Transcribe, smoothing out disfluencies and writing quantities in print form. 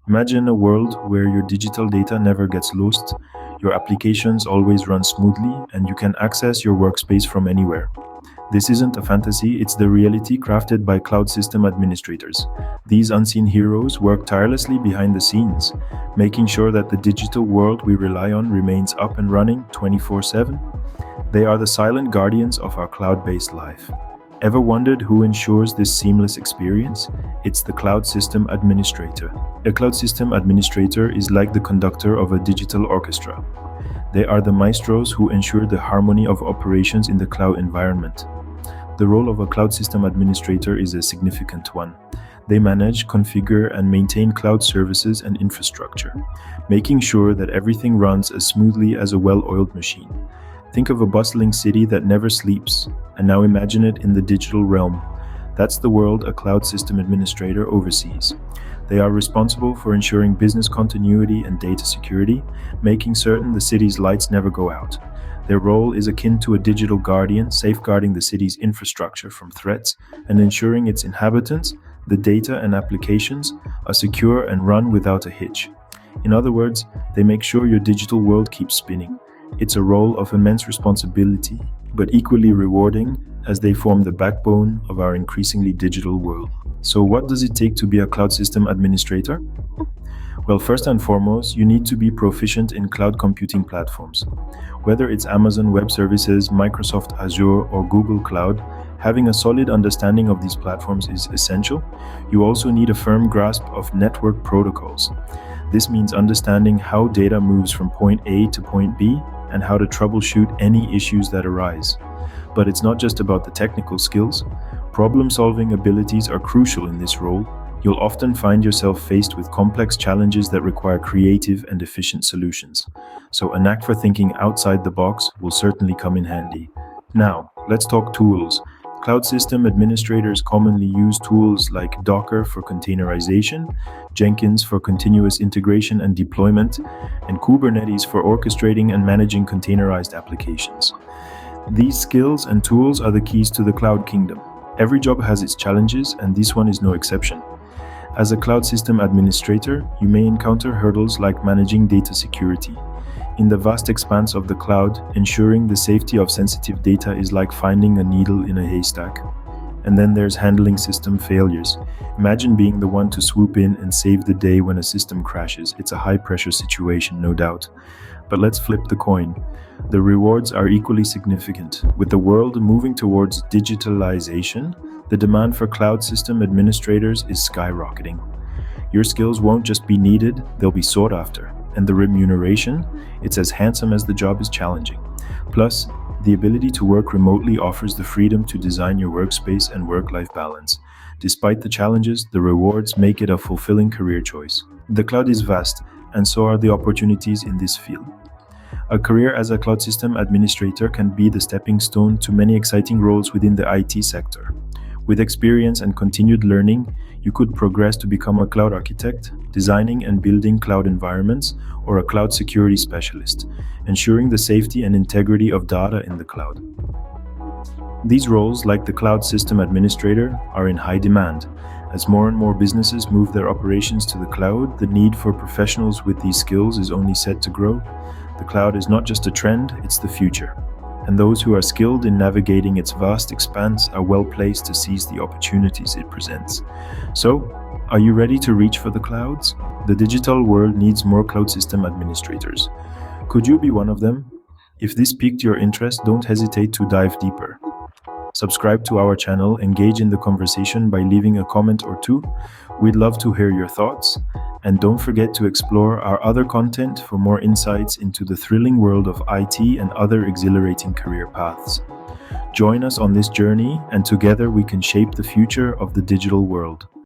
Imagine a world where your digital data never gets lost, your applications always run smoothly, and you can access your workspace from anywhere. This isn't a fantasy, it's the reality crafted by cloud system administrators. These unseen heroes work tirelessly behind the scenes, making sure that the digital world we rely on remains up and running 24/7. They are the silent guardians of our cloud based life. Ever wondered who ensures this seamless experience? It's the cloud system administrator. A cloud system administrator is like the conductor of a digital orchestra. They are the maestros who ensure the harmony of operations in the cloud environment. The role of a cloud system administrator is a significant one. They manage, configure, and maintain cloud services and infrastructure, making sure that everything runs as smoothly as a well-oiled machine. Think of a bustling city that never sleeps, and now imagine it in the digital realm. That's the world a cloud system administrator oversees. They are responsible for ensuring business continuity and data security, making certain the city's lights never go out. Their role is akin to a digital guardian, safeguarding the city's infrastructure from threats and ensuring its inhabitants, the data and applications, are secure and run without a hitch. In other words, they make sure your digital world keeps spinning. It's a role of immense responsibility, but equally rewarding as they form the backbone of our increasingly digital world. So, what does it take to be a cloud system administrator? Well, first and foremost, you need to be proficient in cloud computing platforms. Whether it's Amazon Web Services, Microsoft Azure, or Google Cloud, having a solid understanding of these platforms is essential. You also need a firm grasp of network protocols. This means understanding how data moves from point A to point B and how to troubleshoot any issues that arise. But it's not just about the technical skills. Problem-solving abilities are crucial in this role. You'll often find yourself faced with complex challenges that require creative and efficient solutions. So a knack for thinking outside the box will certainly come in handy. Now, let's talk tools. Cloud system administrators commonly use tools like Docker for containerization, Jenkins for continuous integration and deployment, and Kubernetes for orchestrating and managing containerized applications. These skills and tools are the keys to the cloud kingdom. Every job has its challenges, and this one is no exception. As a cloud system administrator, you may encounter hurdles like managing data security. In the vast expanse of the cloud, ensuring the safety of sensitive data is like finding a needle in a haystack. And then there's handling system failures. Imagine being the one to swoop in and save the day when a system crashes. It's a high-pressure situation, no doubt. But let's flip the coin. The rewards are equally significant. With the world moving towards digitalization, the demand for cloud system administrators is skyrocketing. Your skills won't just be needed, they'll be sought after. And the remuneration, it's as handsome as the job is challenging. Plus, the ability to work remotely offers the freedom to design your workspace and work-life balance. Despite the challenges, the rewards make it a fulfilling career choice. The cloud is vast, and so are the opportunities in this field. A career as a cloud system administrator can be the stepping stone to many exciting roles within the IT sector. With experience and continued learning, you could progress to become a cloud architect, designing and building cloud environments, or a cloud security specialist, ensuring the safety and integrity of data in the cloud. These roles, like the cloud system administrator, are in high demand. As more and more businesses move their operations to the cloud, the need for professionals with these skills is only set to grow. The cloud is not just a trend, it's the future. And those who are skilled in navigating its vast expanse are well placed to seize the opportunities it presents. So, are you ready to reach for the clouds? The digital world needs more cloud system administrators. Could you be one of them? If this piqued your interest, don't hesitate to dive deeper. Subscribe to our channel, engage in the conversation by leaving a comment or two. We'd love to hear your thoughts. And don't forget to explore our other content for more insights into the thrilling world of IT and other exhilarating career paths. Join us on this journey, and together we can shape the future of the digital world.